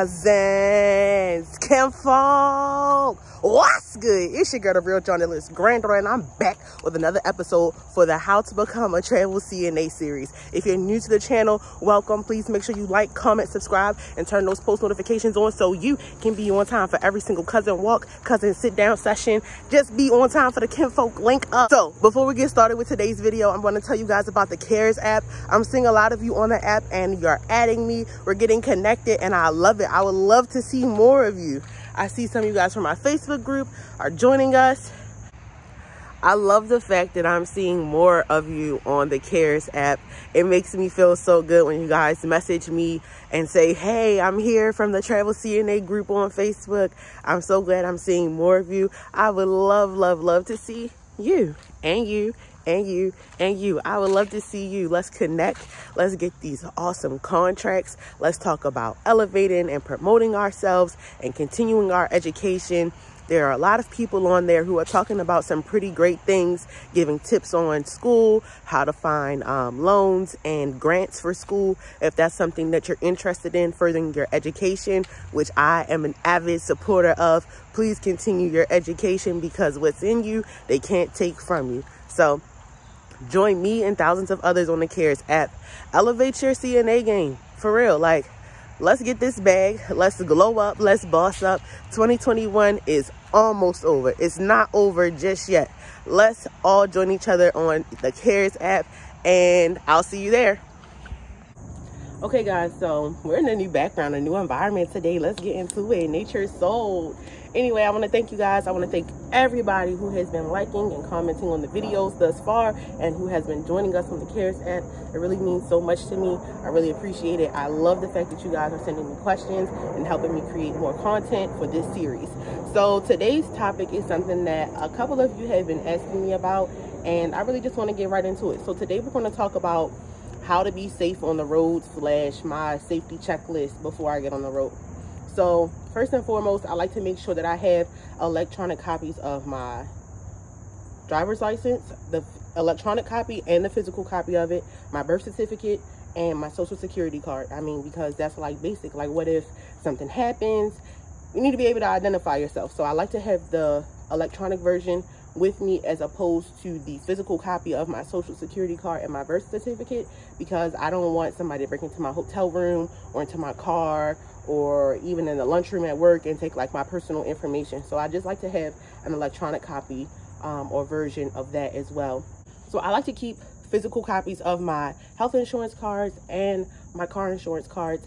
cousins, kinfolk, what's good? It's your girl, the real journalist, Granddaughter, and I'm back with another episode for the How to Become a Travel CNA series. If you're new to the channel, welcome. Please make sure you like, comment, subscribe, and turn those post notifications on so you can be on time for every single cousin walk, cousin sit down session. Just be on time for the kinfolk link up. So before we get started with today's video, I'm going to tell you guys about the CARES app. I'm seeing a lot of you on the app and you're adding me. We're getting connected and I love it. I would love to see more of you. I see some of you guys from my Facebook group are joining us. I love the fact that I'm seeing more of you on the CARES app. It makes me feel so good when you guys message me and say, hey, I'm here from the Travel CNA group on Facebook. I'm so glad I'm seeing more of you. I would love to see you and you and you and you. I would love to see you. Let's connect. Let's get these awesome contracts. Let's talk about elevating and promoting ourselves and continuing our education. There are a lot of people on there who are talking about some pretty great things, giving tips on school, how to find loans and grants for school. If that's something that you're interested in, furthering your education, which I am an avid supporter of, please continue your education because what's in you, they can't take from you. So join me and thousands of others on the CARES app. Elevate your CNA game, for real. Like, let's get this bag. Let's glow up. Let's boss up. 2021 is almost over. It's not over just yet. Let's all join each other on the CARES app, and I'll see you there. Okay, guys, so we're in a new background, a new environment today. Let's get into it. Nature's soul. Anyway, I want to thank you guys. I want to thank everybody who has been liking and commenting on the videos thus far and who has been joining us on the CARES app. It really means so much to me. I really appreciate it. I love the fact that you guys are sending me questions and helping me create more content for this series. So today's topic is something that a couple of you have been asking me about, and I really just want to get right into it. So today we're going to talk about how to be safe on the road / my safety checklist before I get on the road. So first and foremost, I like to make sure that I have electronic copies of my driver's license, the electronic copy and the physical copy of it, my birth certificate, and my social security card. I mean, because that's like basic. Like, what if something happens? You need to be able to identify yourself. So I like to have the electronic version with me as opposed to the physical copy of my social security card and my birth certificate, because I don't want somebody to break into my hotel room or into my car or even in the lunchroom at work and take like my personal information. So I just like to have an electronic copy or version of that as well. So I like to keep physical copies of my health insurance cards and my car insurance cards,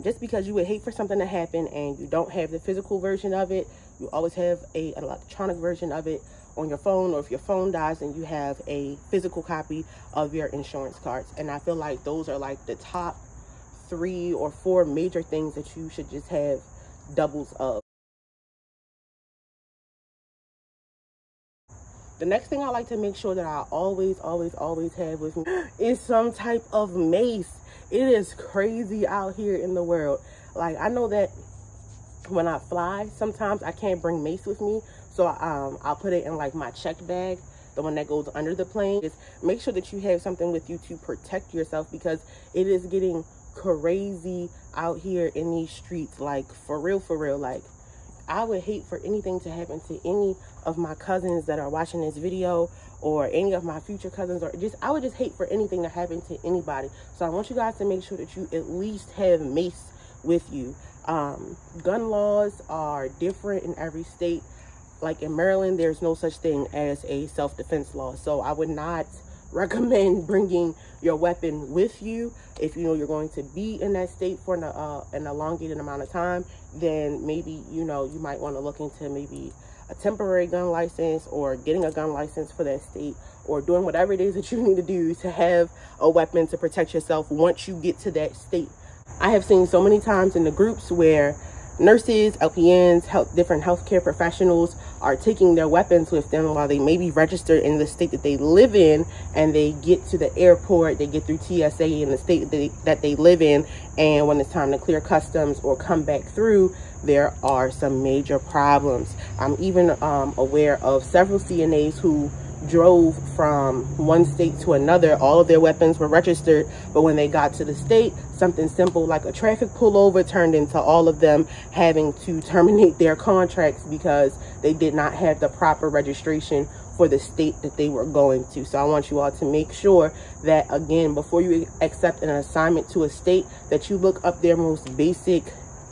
just because you would hate for something to happen and you don't have the physical version of it. You always have an electronic version of it on your phone, or if your phone dies, and you have a physical copy of your insurance cards. And I feel like those are like the top 3 or 4 major things that you should just have doubles of. The next thing I like to make sure that I always have with me is some type of mace. It is crazy out here in the world. Like, I know that when I fly, sometimes I can't bring mace with me. So I'll put it in like my checked bag, the one that goes under the plane. Just make sure that you have something with you to protect yourself, because it is getting crazy out here in these streets. Like, for real. Like, I would hate for anything to happen to any of my cousins that are watching this video, or any of my future cousins, or just, I would just hate for anything to happen to anybody. So I want you guys to make sure that you at least have mace with you. Gun laws are different in every state. Like in Maryland, there's no such thing as a self-defense law. So I would not recommend bringing your weapon with you. If you know you're going to be in that state for an elongated amount of time, then maybe, you know, you might want to look into maybe a temporary gun license, or getting a gun license for that state, or doing whatever it is that you need to do to have a weapon to protect yourself once you get to that state. I have seen so many times in the groups where nurses, LPNs, different healthcare professionals are taking their weapons with them while they may be registered in the state that they live in, and they get to the airport, they get through TSA in the state that they live in, and when it's time to clear customs or come back through, there are some major problems. I'm even aware of several CNAs who drove from one state to another. All of their weapons were registered, but when they got to the state, something simple like a traffic pullover turned into all of them having to terminate their contracts because they did not have the proper registration for the state that they were going to. So I want you all to make sure that, again, before you accept an assignment to a state, that you look up their most basic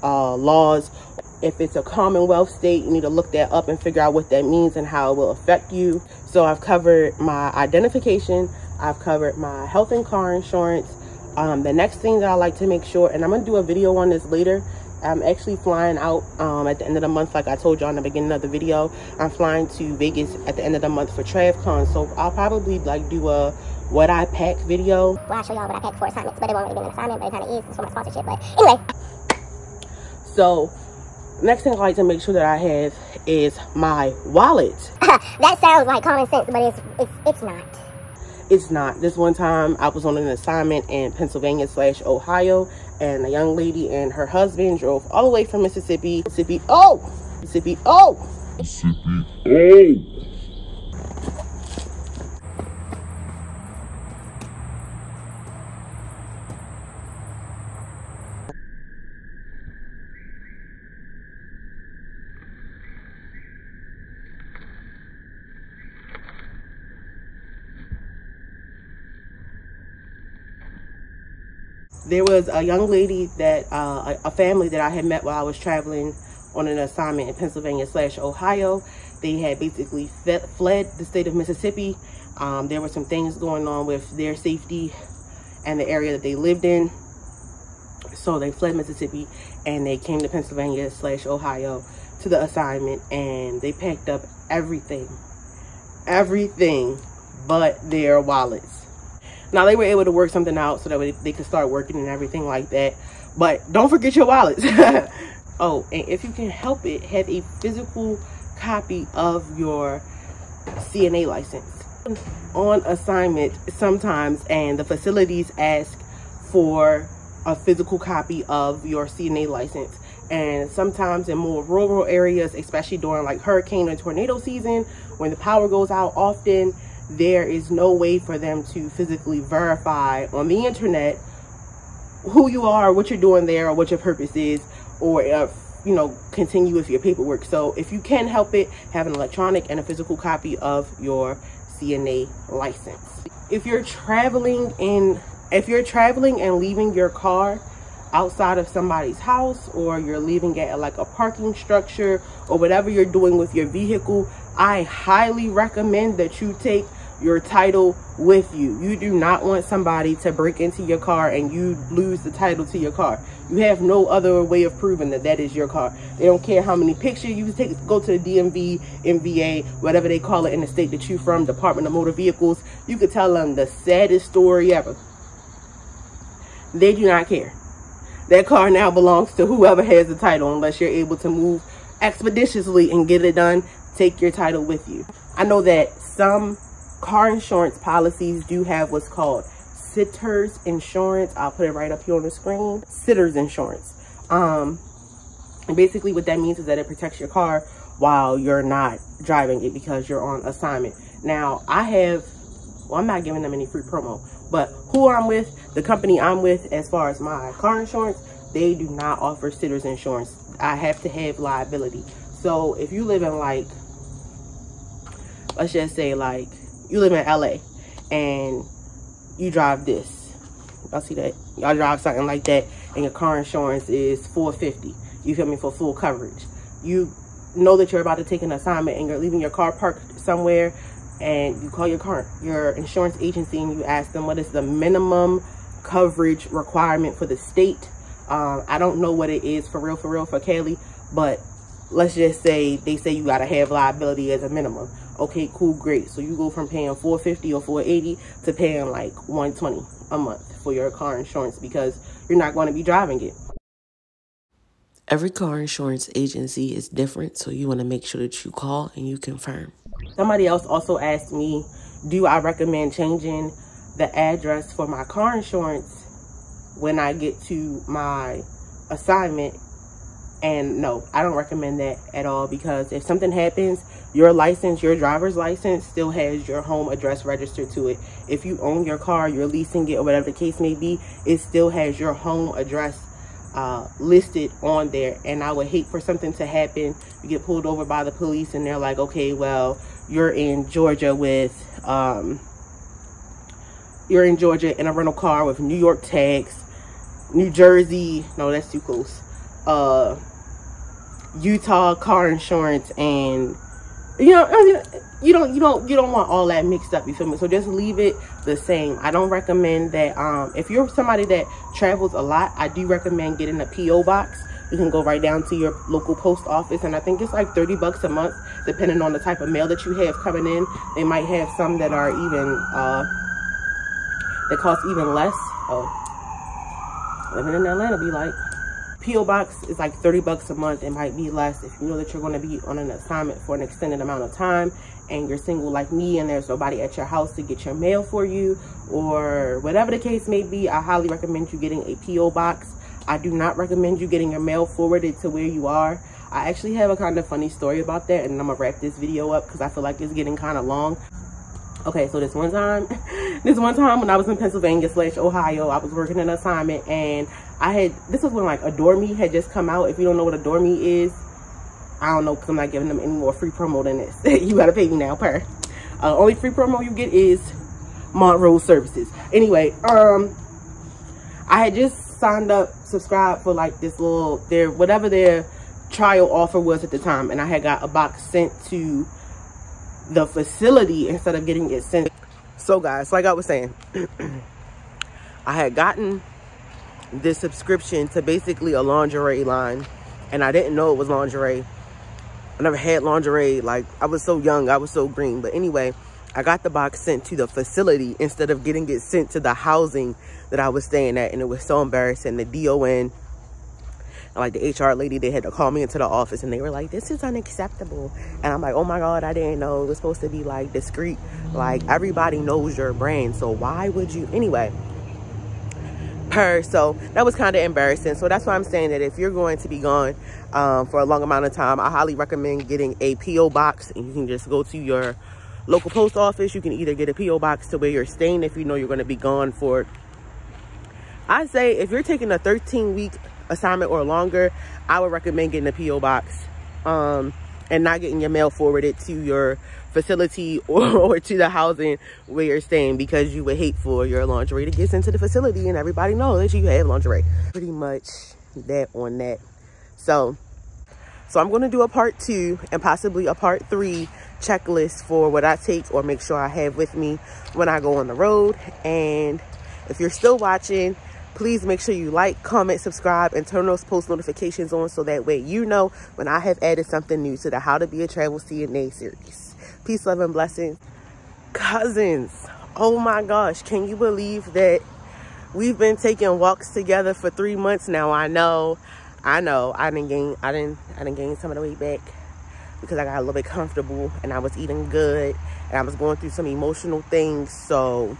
laws. If it's a Commonwealth state, you need to look that up and figure out what that means and how it will affect you. So I've covered my identification, I've covered my health and car insurance. The next thing that I like to make sure, and I'm gonna do a video on this later, I'm actually flying out at the end of the month, like I told you in the beginning of the video. I'm flying to Vegas at the end of the month for TravCon, so I'll probably like do a what I pack video. Well, I'll show y'all what I pack for assignments, but it won't really be an assignment, but it kind of is. It's for my sponsorship, but anyway. So next thing I like to make sure that I have is my wallet. That sounds like common sense, but it's not. It's not. This one time I was on an assignment in Pennsylvania/Ohio, and a young lady and her husband drove all the way from Mississippi. There was a young lady that, a family that I had met while I was traveling on an assignment in Pennsylvania/Ohio. They had basically fled the state of Mississippi. There were some things going on with their safety and the area that they lived in. So they fled Mississippi and they came to Pennsylvania/Ohio to the assignment, and they packed up everything but their wallets. Now, they were able to work something out so that they could start working and everything like that. But don't forget your wallets. Oh, and if you can help it, have a physical copy of your CNA license. On assignment sometimes, and the facilities ask for a physical copy of your CNA license. And sometimes in more rural areas, especially during like hurricane and tornado season, when the power goes out often, there is no way for them to physically verify on the internet who you are, what you're doing there, or what your purpose is, or you know, continue with your paperwork. So if you can help it, have an electronic and a physical copy of your CNA license. If you're traveling and leaving your car outside of somebody's house, or you're leaving at like a parking structure, or whatever you're doing with your vehicle, I highly recommend that you take your title with you. You do not want somebody to break into your car and you lose the title to your car. You have no other way of proving that that is your car. They don't care how many pictures you take. Go to the DMV, MVA, whatever they call it in the state that you're from, Department of Motor Vehicles. You could tell them the saddest story ever. They do not care. That car now belongs to whoever has the title, unless you're able to move expeditiously and get it done. Take your title with you. I know that some car insurance policies do have what's called sitters insurance. I'll put it right up here on the screen. Sitters insurance. And basically what that means is that it protects your car while you're not driving it because you're on assignment. Now, I'm not giving them any free promo, but who I'm with, the company I'm with, as far as my car insurance, they do not offer sitters insurance. I have to have liability. So if you live in like, let's just say like you live in LA and you drive this, y'all see that, y'all drive something like that, and your car insurance is $450, you feel me, for full coverage. You know that you're about to take an assignment and you're leaving your car parked somewhere, and you call your insurance agency and you ask them what is the minimum coverage requirement for the state. I don't know what it is for real for Cali, but let's just say they say you gotta have liability as a minimum. Okay, cool, great. So you go from paying $450 or $480 to paying like $120 a month for your car insurance because you're not going to be driving it. Every car insurance agency is different, so you want to make sure that you call and you confirm. Somebody else also asked me, do I recommend changing the address for my car insurance when I get to my assignment? And no, I don't recommend that at all, because if something happens, your license, your driver's license, still has your home address registered to it. If you own your car, you're leasing it, or whatever the case may be, it still has your home address listed on there. And I would hate for something to happen. You get pulled over by the police and they're like, okay, well, you're in Georgia with you're in Georgia in a rental car with New York tags, New Jersey, no, that's too close, Utah car insurance, and you know, you don't want all that mixed up, you feel me? So just leave it the same. I don't recommend that. If you're somebody that travels a lot, I do recommend getting a P.O. box. You can go right down to your local post office, and I think it's like 30 bucks a month, depending on the type of mail that you have coming in. They might have some that are even that cost even less. Oh, living in Atlanta be like, P.O. box is like 30 bucks a month. It might be less if you know that you're going to be on an assignment for an extended amount of time and you're single like me and there's nobody at your house to get your mail for you, or whatever the case may be. I highly recommend you getting a P.O. box. I do not recommend you getting your mail forwarded to where you are. I actually have a kind of funny story about that, and I'm gonna wrap this video up because I feel like it's getting kind of long. Okay, so this one time when I was in Pennsylvania / Ohio, I was working an assignment, and this was when like Adore Me had just come out. If you don't know what Adore Me is, I don't know, because I'm not giving them any more free promo than this. You gotta pay me now, per. Only free promo you get is Monroe Services. Anyway, I had just signed up, subscribed for like this little, whatever their trial offer was at the time, and I had got a box sent to the facility instead of getting it sent. So guys, like I was saying, I had gotten this subscription to basically a lingerie line, and I didn't know it was lingerie. I never had lingerie. Like, I was so young, I was so green. But anyway, I got the box sent to the facility instead of getting it sent to the housing that I was staying at, and it was so embarrassing. The DON, like the HR lady, they had to call me into the office and they were like, this is unacceptable. And I'm like, oh my God, I didn't know it was supposed to be like discreet. Like, everybody knows your brand, so why would you? Anyway, so that was kind of embarrassing. So that's why I'm saying that if you're going to be gone for a long amount of time, I highly recommend getting a P.O. box, and you can just go to your local post office. You can either get a P.O. box to where you're staying if you know you're going to be gone for, I say if you're taking a 13-week assignment or longer, I would recommend getting a P.O. box and not getting your mail forwarded to your facility or to the housing where you're staying, because you would hate for your lingerie to get sent to the facility and everybody knows that you have lingerie. Pretty much that on that. So I'm going to do a part 2 and possibly a part 3 checklist for what I take or make sure I have with me when I go on the road. And if you're still watching, please make sure you like, comment, subscribe, and turn those post notifications on so that way you know when I have added something new to the How to Be a Travel CNA series. Peace, love, and blessings. Cousins, oh my gosh, can you believe that we've been taking walks together for 3 months now? I know. I didn't gain some of the weight back because I got a little bit comfortable and I was eating good and I was going through some emotional things. So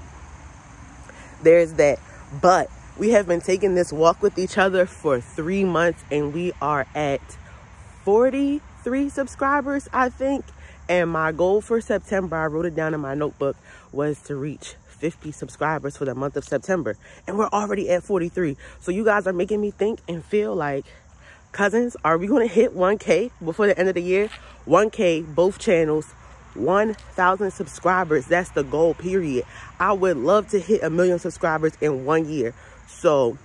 there's that. But we have been taking this walk with each other for 3 months and we are at 43 subscribers, I think. And my goal for September, I wrote it down in my notebook, was to reach 50 subscribers for the month of September. And we're already at 43. So you guys are making me think and feel like, cousins, are we going to hit 1K before the end of the year? 1K, both channels, 1,000 subscribers. That's the goal, period. I would love to hit 1 million subscribers in 1 year. So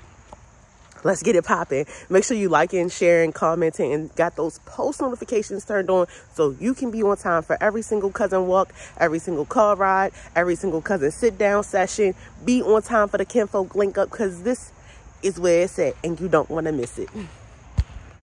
let's get it popping. Make sure you liking, sharing, commenting, and got those post notifications turned on so you can be on time for every single cousin walk, every single car ride, every single cousin sit down session. Be on time for the kinfolk link up, because this is where it's at and you don't want to miss it.